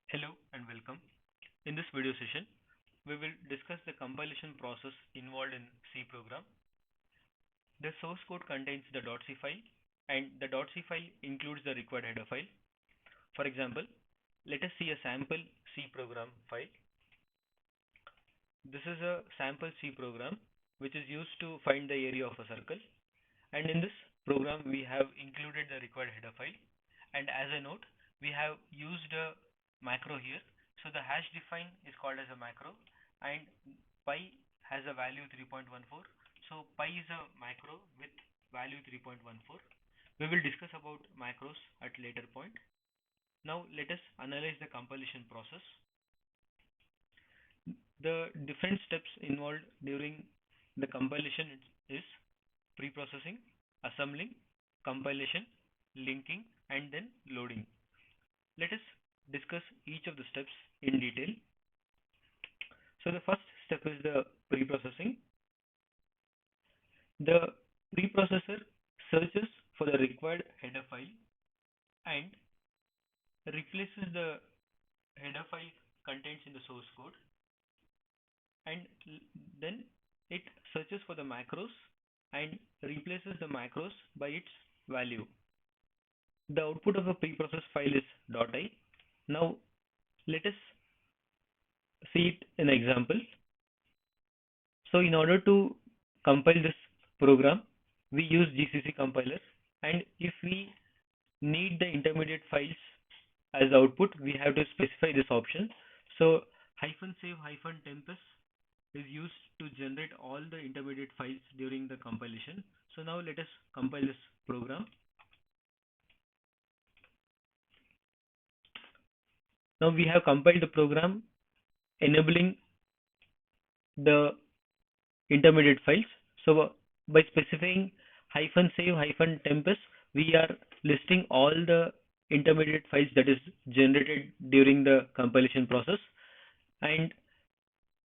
Hello and welcome. In this video session, we will discuss the compilation process involved in C program. The source code contains the .c file and the .c file includes the required header file. For example, let us see a sample C program file. This is a sample C program which is used to find the area of a circle, and in this program we have included the required header file, and as a note we have used a macro here. So the hash define is called as a macro, and pi has a value 3.14. So pi is a macro with value 3.14. We will discuss about macros at later point. Now let us analyze the compilation process. The different steps involved during the compilation is preprocessing, assembling, compilation, linking, and then loading. Let us discuss each of the steps in detail. So the first step is the preprocessing. The preprocessor searches for the required header file and replaces the header file contains in the source code, and then it searches for the macros and replaces the macros by its value. The output of a preprocessed file is .i. Now let us see it in example. So in order to compile this program, we use GCC compiler, and if we need the intermediate files as output, we have to specify this option. So -save -tempest is used to generate all the intermediate files during the compilation. So now let us compile this program. Now we have compiled the program enabling the intermediate files. So by specifying -save -tempest, we are listing all the intermediate files that is generated during the compilation process, and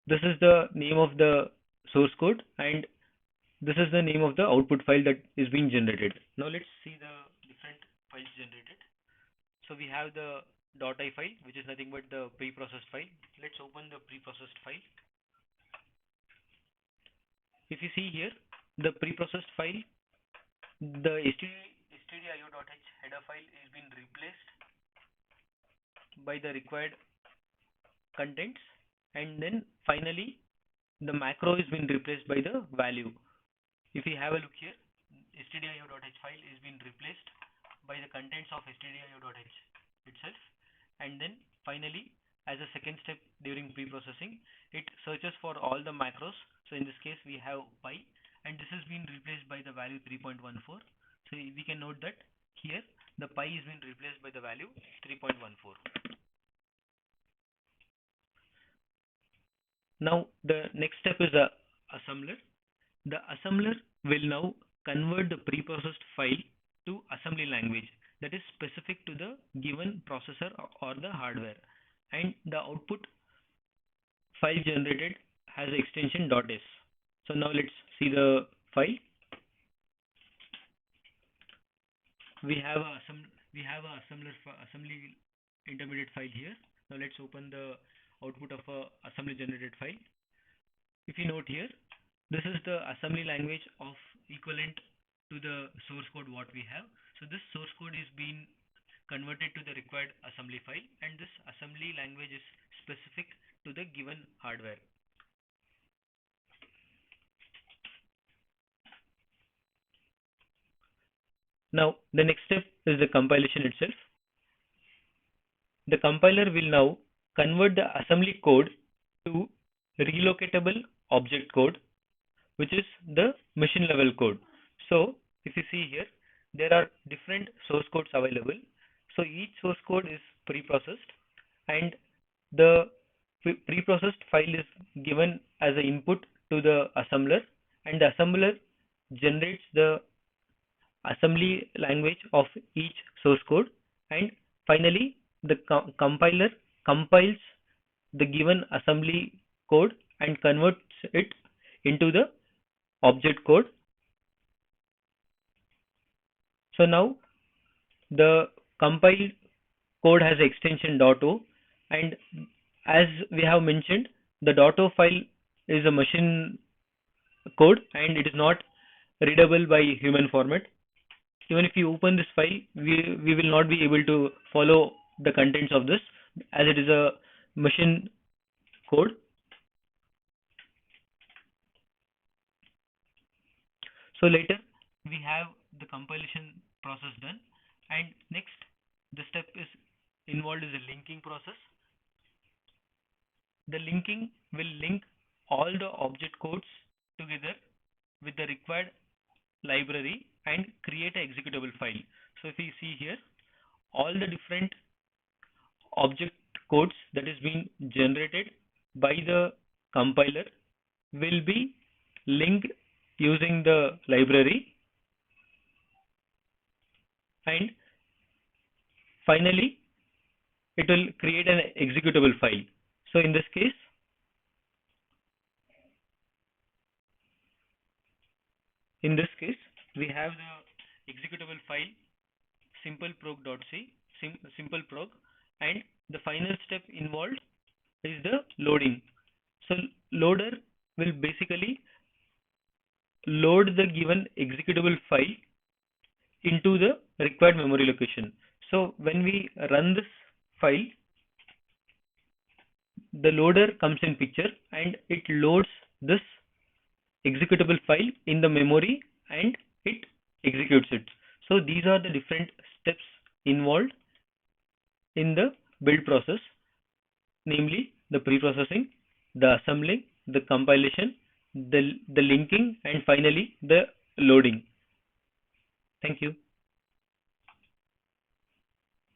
this is the name of the source code, and this is the name of the output file that is being generated. Now let's see the different files generated. So we have the .i file, which is nothing but the preprocessed file. Let's open the preprocessed file. If you see here, the preprocessed file, the stdio.h header file is being replaced by the required contents, and then finally the macro is being replaced by the value. If we have a look here, stdio.h file is being replaced by the contents of stdio.h itself, and then finally, as a second step during preprocessing, it searches for all the macros. So in this case we have pi, and this is being replaced by the value 3.14. So we can note that here the pi is being replaced by the value 3.14. Now the next step is the assembler. The assembler will now convert the preprocessed file to assembly language that is specific to the given processor or the hardware, and the output file generated has the extension .s. So now let's see the file. We have a assembly intermediate file here. Now let's open the output of a assembly generated file. If you note here, this is the assembly language of equivalent to the source code what we have. So this source code is being converted to the required assembly file, and this assembly language is specific to the given hardware. Now the next step is the compilation itself. The compiler will now convert the assembly code to relocatable object code, which is the machine level code. So if you see here, there are different source codes available. So each source code is preprocessed, and the preprocessed file is given as an input to the assembler, and the assembler generates the assembly language of each source code, and finally the compiler compiles the given assembly code and converts it into the object code. So now the compiled code has extension .o, And as we have mentioned, the .o file is a machine code and it is not readable by human format. Even if you open this file, we will not be able to follow the contents of this as it is a machine code. So later we have the compilation process done, and next the step is involved is a linking process. The linking will link all the object codes together with the required library and create a executable file. So if you see here, all the different object codes that is being generated by the compiler will be linked using the library, and finally it will create an executable file. So in this case we have the executable file simpleprog.c, simpleprog, and the final step involved is the loading. So loader will basically load the given executable file into the required memory location. So when we run this file, the loader comes in picture and it loads this executable file in the memory and it executes it. So these are the different steps involved in the build process, namely the pre-processing, the assembling, the compilation, the linking, and finally the loading. Thank you.